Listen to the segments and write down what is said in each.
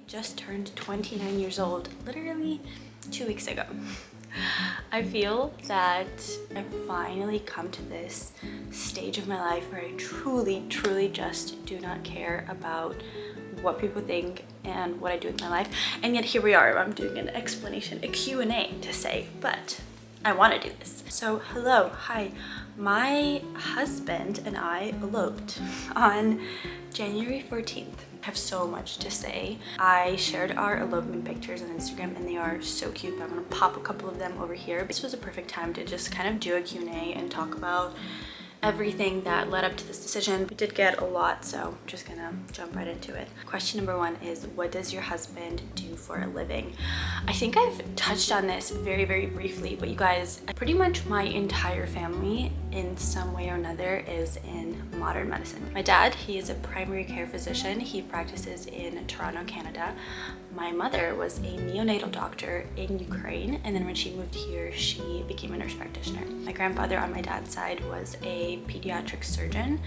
just turned 29 years old, literally 2 weeks ago. I feel that I've finally come to this stage of my life where I truly just do not care about what people think and what I do with my life. And yet here we are, I'm doing an explanation, a Q&A to say, but I want to do this. So hello, hi. My husband and I eloped on January 14th. I have so much to say. I shared our elopement pictures on Instagram and they are so cute. I'm gonna pop a couple of them over here. This was a perfect time to just kind of do a Q&A and talk about everything that led up to this decision. We did get a lot, so I'm just gonna jump right into it. Question number one is, what does your husband do for a living? I think I've touched on this very briefly, but you guys, pretty much my entire family in some way or another is in modern medicine. My dad, he is a primary care physician. He practices in Toronto, Canada. My mother was a neonatal doctor in Ukraine, and then when she moved here, she became a nurse practitioner. My grandfather on my dad's side was a pediatric surgeon,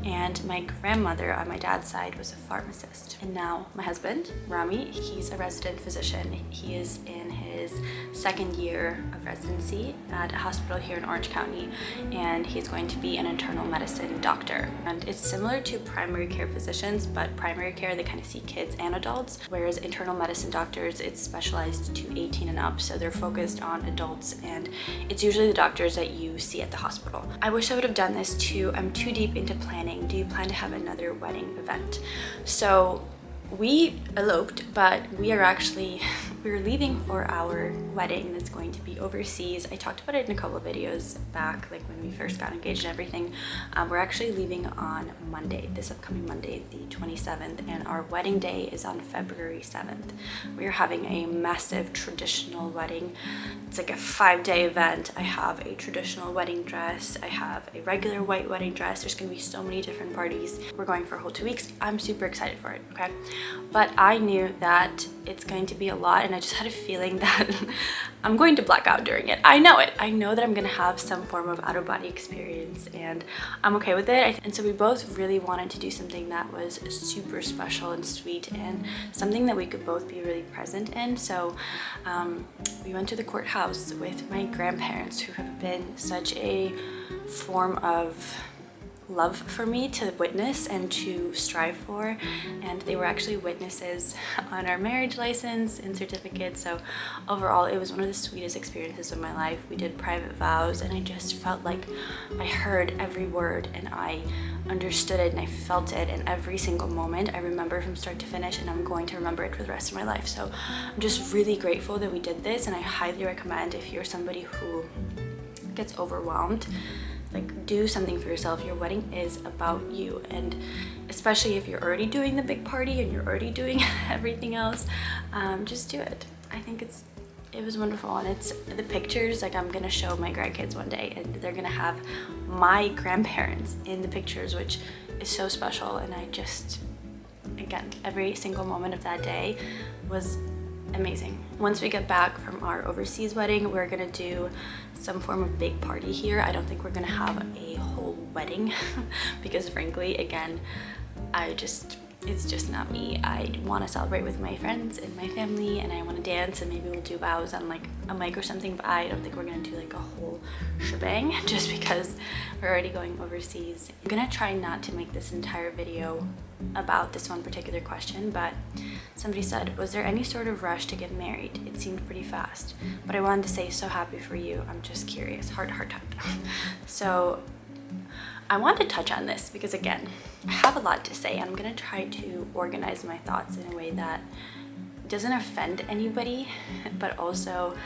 and my grandmother on my dad's side was a pharmacist. And now my husband, Rami, he's a resident physician. He is in his second year of residency at a hospital here in Orange County, and he's going to be an internal medicine doctor. And it's similar to primary care physicians, but primary care, they kind of see kids and adults, whereas internal medicine doctors, it's specialized to 18 and up, so they're focused on adults, and it's usually the doctors that you see at the hospital. I wish I would have done this too. I'm too deep into planning. Do you plan to have another wedding event? So we eloped, but we're leaving for our wedding that's going to be overseas. I talked about it in a couple of videos back, like when we first got engaged and everything. We're actually leaving on Monday, this upcoming Monday, the 27th, and our wedding day is on February 7th. We are having a massive traditional wedding. It's like a 5-day event. I have a traditional wedding dress. I have a regular white wedding dress. There's gonna be so many different parties. We're going for a whole 2 weeks. I'm super excited for it, okay? But I knew that it's going to be a lot, and I just had a feeling that I'm going to black out during it. I know it. I know that I'm gonna have some form of out-of-body experience, and I'm okay with it. And so we both really wanted to do something that was super special and sweet, and something that we could both be really present in. So we went to the courthouse with my grandparents, who have been such a form of love for me to witness and to strive for, and they were actually witnesses on our marriage license and certificate. So overall, it was one of the sweetest experiences of my life. We did private vows, and I just felt like I heard every word and I understood it and I felt it, and every single moment I remember from start to finish, and I'm going to remember it for the rest of my life. So I'm just really grateful that we did this, and I highly recommend, if you're somebody who gets overwhelmed, like, do something for yourself. Your wedding is about you, and especially if you're already doing the big party and you're already doing everything else, just do it. I think it was wonderful, and it's the pictures, like, I'm gonna show my grandkids one day, and they're gonna have my grandparents in the pictures, which is so special. And I just, again, every single moment of that day was amazing. Once we get back from our overseas wedding, we're gonna do some form of big party here. I don't think we're gonna have a whole wedding because frankly, again, it's just not me. I want to celebrate with my friends and my family, and I want to dance, and maybe we'll do vows on like a mic or something, but I don't think we're gonna do like a whole shebang just because we're already going overseas. I'm gonna try not to make this entire video about this one particular question, but somebody said, was there any sort of rush to get married? It seemed pretty fast, but I wanted to say so happy for you. I'm just curious. Heart type. So I want to touch on this because, again, I have a lot to say, and I'm gonna try to organize my thoughts in a way that doesn't offend anybody, but also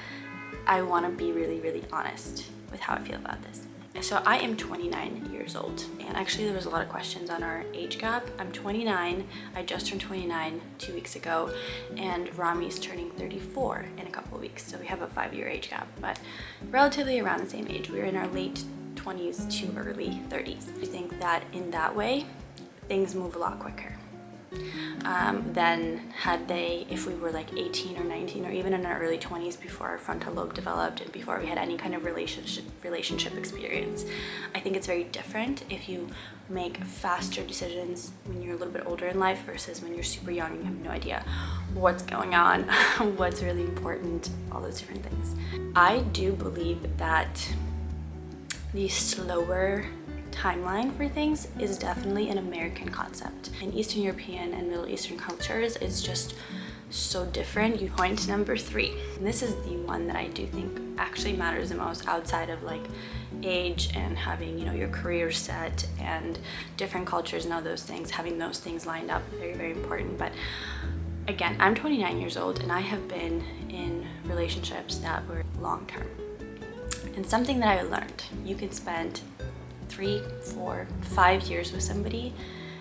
I want to be really honest with how I feel about this. So I am 29 years old, and actually there was a lot of questions on our age gap. I'm 29, I just turned 29 2 weeks ago, and Rami's turning 34 in a couple of weeks, so we have a 5-year age gap, but relatively around the same age. We're in our late 20s to early 30s. I think that in that way, things move a lot quicker. than had they, if we were like 18 or 19 or even in our early 20s before our frontal lobe developed and before we had any kind of relationship experience. I think it's very different if you make faster decisions when you're a little bit older in life versus when you're super young and you have no idea what's going on, what's really important, all those different things. I do believe that the slower timeline for things is definitely an American concept. In Eastern European and Middle Eastern cultures, it's just so different. Point number 3, and this is the one that I do think actually matters the most outside of like age and having, you know, your career set and different cultures and all those things, having those things lined up, very, very important. But again, I'm 29 years old and I have been in relationships that were long-term. And something that I learned, you can spend 3, 4, 5 years with somebody,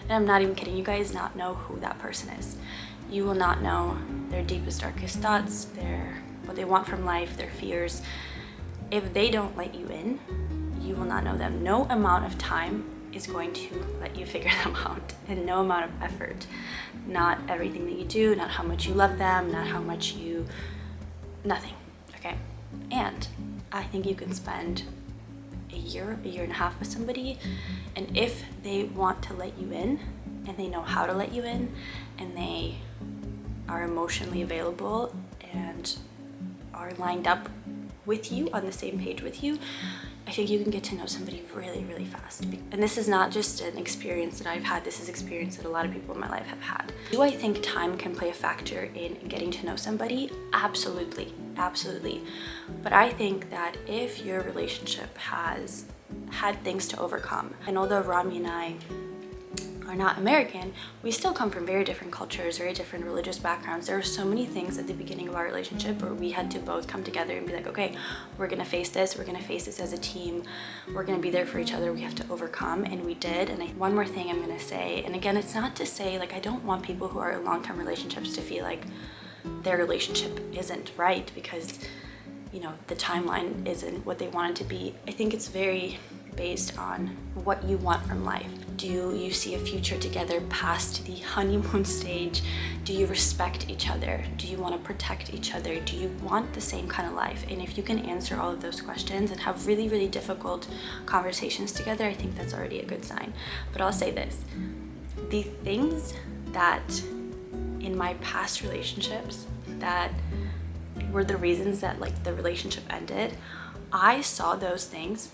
and I'm not even kidding, you guys not know who that person is. You will not know their deepest, darkest thoughts, what they want from life, their fears. If they don't let you in, you will not know them. No amount of time is going to let you figure them out, and no amount of effort. Not everything that you do, not how much you love them, not how much you, nothing, okay? And I think you can spend a year and a half with somebody, and if they want to let you in and they know how to let you in and they are emotionally available and are lined up with you, on the same page with you, I think you can get to know somebody really, really fast. And this is not just an experience that I've had, this is experience that a lot of people in my life have had. Do I think time can play a factor in getting to know somebody? Absolutely, absolutely. But I think that if your relationship has had things to overcome, and although Rami and I are not American, we still come from very different cultures, very different religious backgrounds. There were so many things at the beginning of our relationship where we had to both come together and be like, okay, we're gonna face this as a team, we're gonna be there for each other, we have to overcome, and we did. And one more thing I'm gonna say, and again, it's not to say, like, I don't want people who are in long-term relationships to feel like their relationship isn't right because, you know, the timeline isn't what they want it to be. I think it's very based on what you want from life. Do you see a future together past the honeymoon stage? Do you respect each other? Do you want to protect each other? Do you want the same kind of life? And if you can answer all of those questions and have really, really difficult conversations together, I think that's already a good sign. But I'll say this, the things that in my past relationships that were the reasons that like the relationship ended, I saw those things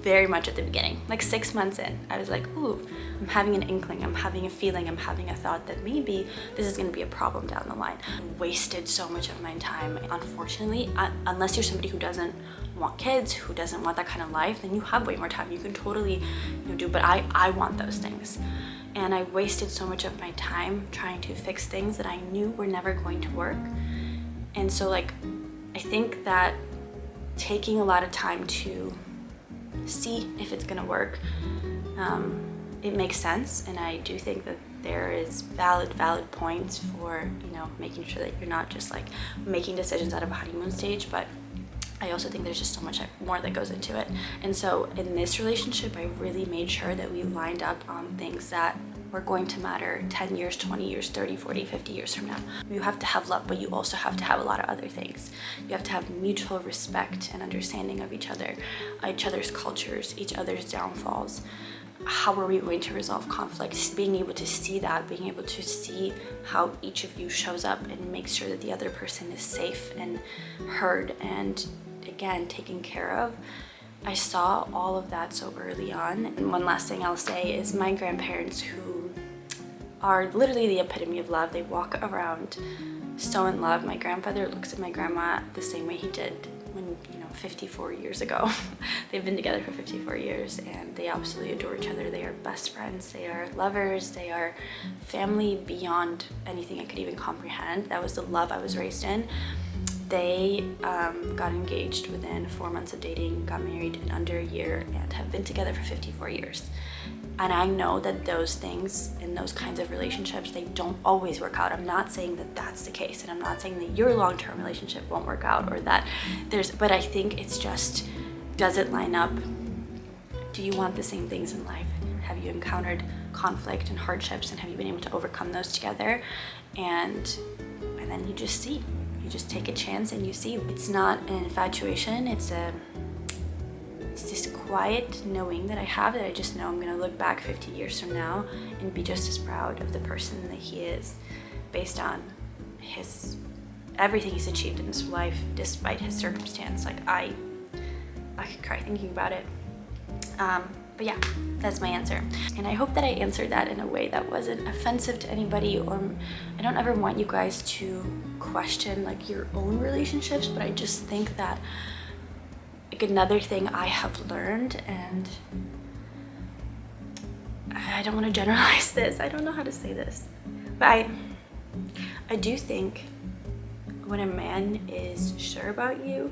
very much at the beginning. Like 6 months in, I was like, ooh, I'm having an inkling, I'm having a feeling, I'm having a thought that maybe this is gonna be a problem down the line. I wasted so much of my time. Unfortunately, unless you're somebody who doesn't want kids, who doesn't want that kind of life, then you have way more time. You can totally, you know, do, but I want those things. And I wasted so much of my time trying to fix things that I knew were never going to work. And so like, I think that taking a lot of time to see if it's gonna work, it makes sense. And I do think that there is valid points for, you know, making sure that you're not just like making decisions out of a honeymoon stage, but I also think there's just so much more that goes into it. And so in this relationship, I really made sure that we lined up on things that were going to matter 10 years, 20 years, 30, 40, 50 years from now. You have to have love, but you also have to have a lot of other things. You have to have mutual respect and understanding of each other's cultures, each other's downfalls. How are we going to resolve conflicts? Being able to see that, being able to see how each of you shows up and makes sure that the other person is safe and heard and, again, taken care of. I saw all of that so early on. And one last thing I'll say is my grandparents, who are literally the epitome of love, they walk around so in love. My grandfather looks at my grandma the same way he did when, you know, 54 years ago. They've been together for 54 years and they absolutely adore each other. They are best friends, they are lovers, they are family beyond anything I could even comprehend. That was the love I was raised in. They got engaged within 4 months of dating, got married in under a year, and have been together for 54 years. And I know that those things in those kinds of relationships, they don't always work out. I'm not saying that that's the case, and I'm not saying that your long-term relationship won't work out or that but I think it's just, does it line up? Do you want the same things in life? Have you encountered conflict and hardships, and have you been able to overcome those together? And then you just see. You just take a chance and you see. It's not an infatuation, it's this quiet knowing that I have, that I just know I'm gonna look back 50 years from now and be just as proud of the person that he is, based on everything he's achieved in his life, despite his circumstance. Like I could cry thinking about it. But yeah, that's my answer. And I hope that I answered that in a way that wasn't offensive to anybody, or I don't ever want you guys to question like your own relationships, but I just think that like another thing I have learned, and I don't want to generalize this, I don't know how to say this, but I do think when a man is sure about you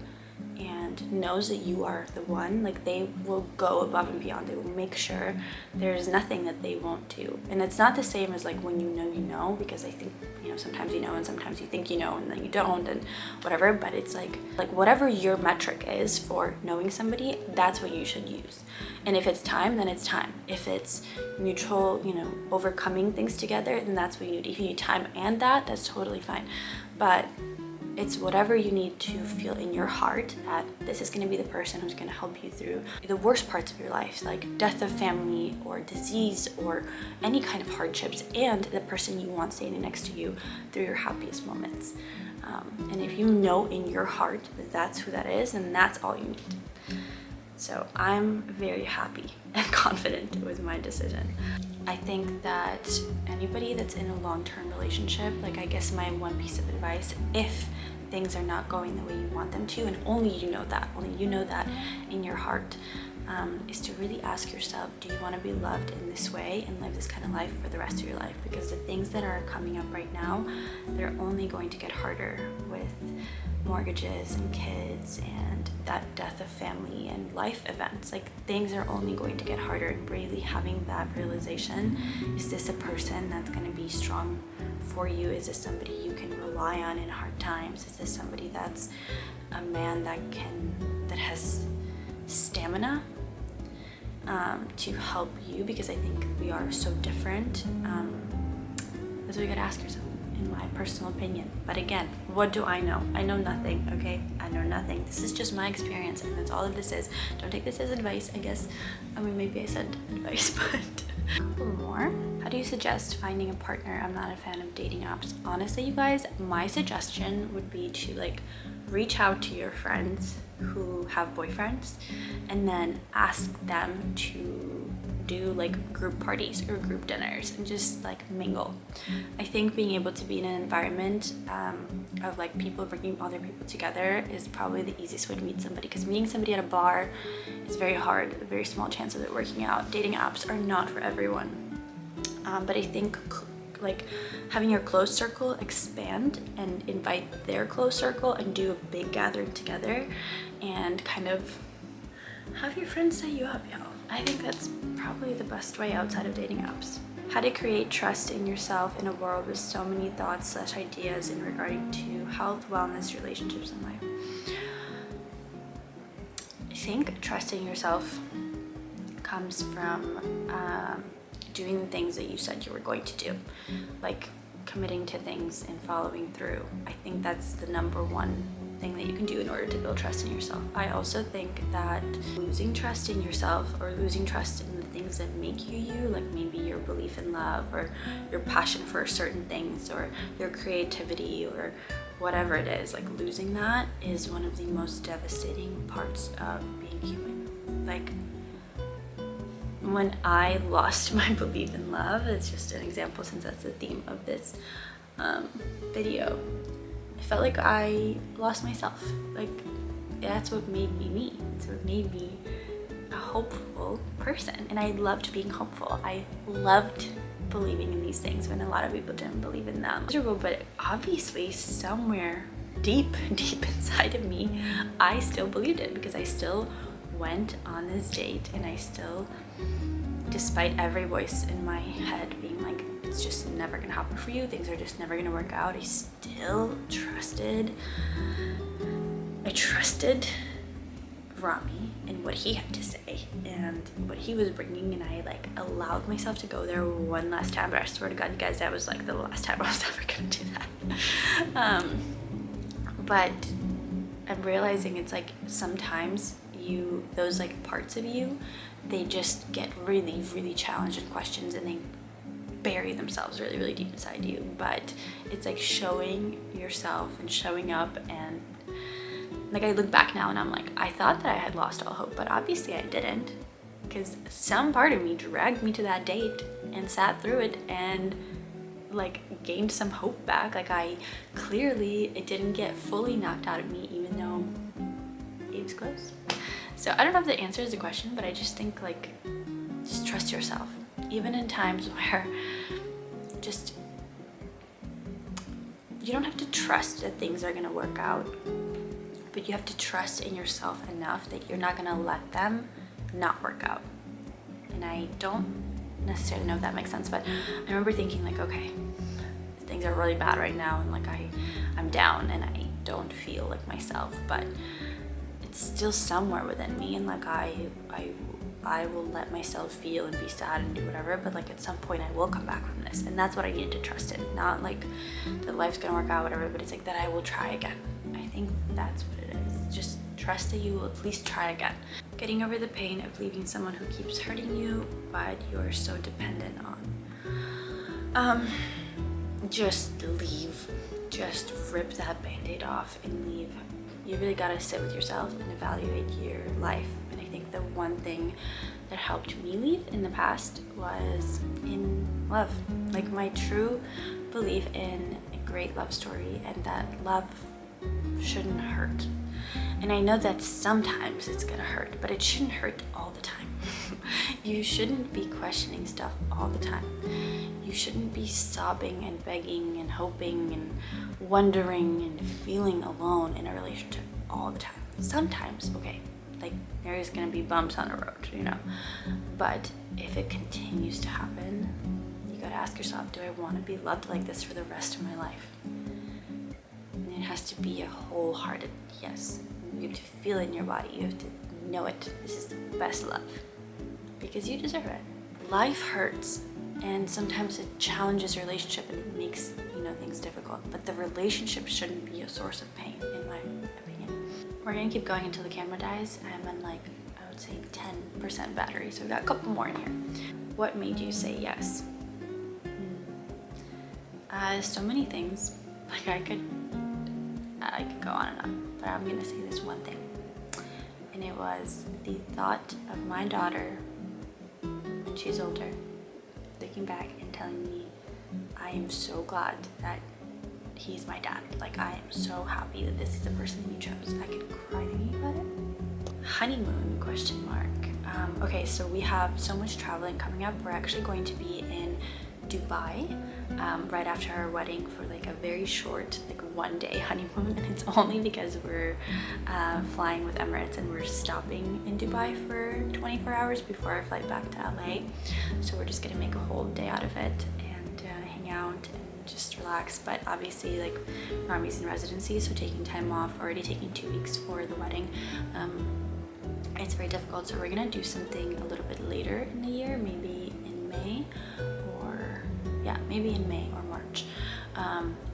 and knows that you are the one, like they will go above and beyond. They will make sure there's nothing that they won't do. And it's not the same as like when you know, because I think, you know, sometimes you know and sometimes you think you know and then you don't and whatever, but it's like whatever your metric is for knowing somebody, that's what you should use. And if it's time, then it's time. If it's mutual, you know, overcoming things together, then that's what you need. If you need time and that's totally fine. But it's whatever you need to feel in your heart that this is going to be the person who's going to help you through the worst parts of your life, like death of family or disease or any kind of hardships, and the person you want standing next to you through your happiest moments. And if you know in your heart that that's who that is, then that's all you need. So I'm very happy and confident with my decision. I think that anybody that's in a long-term relationship, like I guess my one piece of advice, if things are not going the way you want them to, and only you know that in your heart, is to really ask yourself, do you want to be loved in this way and live this kind of life for the rest of your life? Because the things that are coming up right now, they're only going to get harder with mortgages and kids and that death of family and life events. Like things are only going to get harder, and really having that realization, is this a person that's going to be strong for you? Is this somebody you can rely on in hard times? Is this somebody that's a man that has stamina to help you? Because I think we are so different. That's what you gotta ask yourself, in my personal opinion. But again, what do I know? I know nothing, okay? I know nothing. This is just my experience, and that's all of this is. Don't take this as advice, I guess. I mean, maybe I said advice, but more. How do you suggest finding a partner? I'm not a fan of dating apps. Honestly, you guys, my suggestion would be to like reach out to your friends who have boyfriends and then ask them to do like group parties or group dinners and just like mingle. I think being able to be in an environment of like people bringing other people together is probably the easiest way to meet somebody, because meeting somebody at a bar is very hard, a very small chance of it working out. Dating apps are not for everyone. But I think like having your close circle expand and invite their close circle and do a big gathering together and kind of have your friends set you up, y'all. I think that's probably the best way outside of dating apps. How to create trust in yourself in a world with so many thoughts / ideas in regarding to health, wellness, relationships, and life. I think trusting yourself comes from doing the things that you said you were going to do, like committing to things and following through. I think that's the number one thing that you can do in order to build trust in yourself. I also think that losing trust in yourself, or losing trust in the things that make you you, like maybe your belief in love or your passion for certain things or your creativity or whatever it is, like losing that is one of the most devastating parts of being human. Like when I lost my belief in love, it's just an example since that's the theme of this video, I felt like I lost myself. Like that's what made me me. It's what made me a hopeful person, and I loved being hopeful. I loved believing in these things when a lot of people didn't believe in them. Miserable, but obviously somewhere deep inside of me, I still believed it, because I still went on this date, and I still, despite every voice in my head being like, it's just never gonna happen for you, things are just never gonna work out, I still trusted. I trusted Rami and what he had to say and what he was bringing, and I like allowed myself to go there one last time. But I swear to God, you guys, that was like the last time I was ever gonna do that. But I'm realizing it's like sometimes those like parts of you, they just get really, really challenged in questions, and they bury themselves really, really deep inside you. But it's like showing yourself and showing up, and like I look back now and I'm like, I thought that I had lost all hope, but obviously I didn't, because some part of me dragged me to that date and sat through it and like gained some hope back. Like it didn't get fully knocked out of me, even though it was close. So I don't know if that answers the question, but I just think like, just trust yourself. Even in times where just, you don't have to trust that things are gonna work out, but you have to trust in yourself enough that you're not gonna let them not work out. And I don't necessarily know if that makes sense, but I remember thinking like, okay, things are really bad right now, and like I'm down and I don't feel like myself, but it's still somewhere within me, and like I will let myself feel and be sad and do whatever, but like at some point I will come back from this. And that's what I needed to trust in. Not like that life's gonna work out, whatever, but it's like that I will try again. I think that's what it is. Just trust that you will at least try again. Getting over the pain of leaving someone who keeps hurting you, but you're so dependent on. Just leave. Just rip that band-aid off and leave. You really gotta sit with yourself and evaluate your life. And I think the one thing that helped me leave in the past was in love. Like my true belief in a great love story, and that love shouldn't hurt. And I know that sometimes it's gonna hurt, but it shouldn't hurt all the time. You shouldn't be questioning stuff all the time. You shouldn't be sobbing and begging and hoping and wondering and feeling alone in a relationship all the time. Sometimes, okay, like there's gonna be bumps on the road, you know, but if it continues to happen, you gotta ask yourself, do I want to be loved like this for the rest of my life? And it has to be a wholehearted yes. You have to feel it in your body. You have to know it. This is the best love, because you deserve it. Life hurts, and sometimes it challenges your relationship and it makes, you know, things difficult, but the relationship shouldn't be a source of pain, in my opinion. We're gonna keep going until the camera dies. I'm on like, I would say 10% battery, so we've got a couple more in here. What made you say yes? So many things. Like I could go on and on, but I'm gonna say this one thing, and it was the thought of my daughter when she's older looking back and telling me, I am so glad that he's my dad. Like I am so happy that this is the person you chose. I could cry thinking about it. Honeymoon, question mark. Okay, so we have so much traveling coming up. We're actually going to be in Dubai right after our wedding for like a very short, like 1-day honeymoon, and it's only because we're flying with Emirates and we're stopping in Dubai for 24 hours before our flight back to LA. So we're just gonna make a whole day out of it and hang out and just relax. But obviously, like Rami's in residency, so taking time off, already taking 2 weeks for the wedding, it's very difficult. So we're gonna do something a little bit later in the year, maybe in May, yeah, maybe in May or March,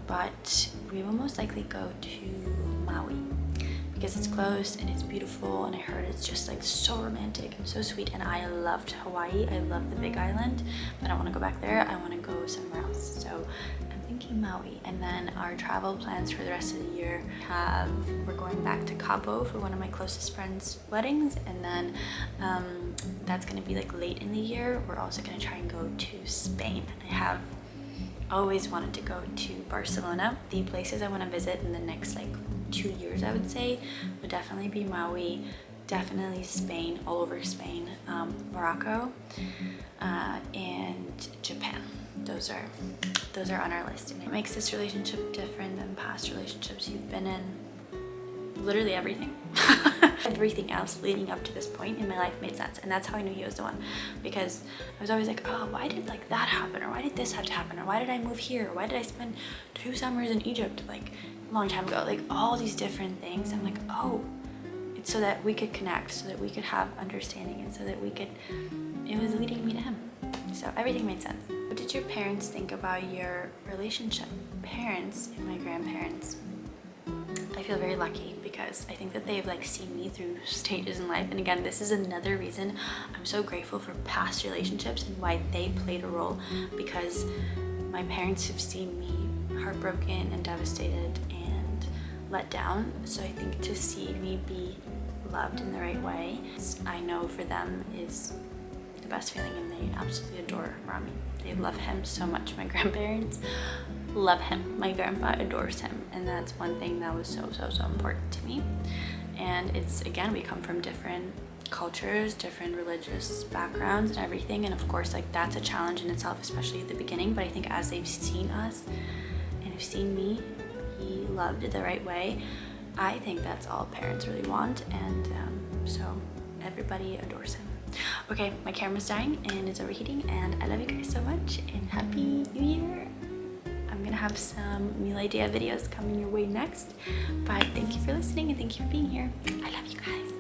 but we will most likely go to Maui because it's close and it's beautiful, and I heard it's just like so romantic and so sweet. And I loved Hawaii. I love the Big Island, but I want to go back there. I want to go somewhere else, so I'm thinking Maui. And then our travel plans for the rest of the year we're going back to Cabo for one of my closest friends' weddings, and then that's gonna be like late in the year. We're also gonna try and go to Spain. I have always wanted to go to Barcelona. The places I want to visit in the next like 2 years, I would say, would definitely be Maui, definitely Spain, all over Spain, Morocco, and Japan. Those are on our list, and it makes this relationship different than past relationships you've been in. Literally everything. Everything else leading up to this point in my life made sense, and that's how I knew he was the one, because I was always like, oh, why did like that happen, or why did this have to happen, or why did I move here, or why did I spend 2 summers in Egypt like a long time ago, like all these different things. I'm like, oh, it's so that we could connect, so that we could have understanding, and so that we could, it was leading me to him. So everything made sense. What did your parents think about your relationship? Parents and my grandparents, I feel very lucky because I think that they've like seen me through stages in life. And again, this is another reason I'm so grateful for past relationships and why they played a role, because my parents have seen me heartbroken and devastated and let down. So I think to see me be loved in the right way, I know for them is the best feeling, and they absolutely adore Rami. They love him so much. My grandparents love him. My grandpa adores him, and that's one thing that was so important to me. And it's, again, we come from different cultures, different religious backgrounds and everything, and of course like that's a challenge in itself, especially at the beginning. But I think as they've seen us and have seen me be loved the right way, I think that's all parents really want, and so everybody adores him. Okay, my camera's dying and it's overheating, and I love you guys so much, and happy new year. I'm gonna have some meal idea videos coming your way next, but thank you for listening and thank you for being here. I love you guys.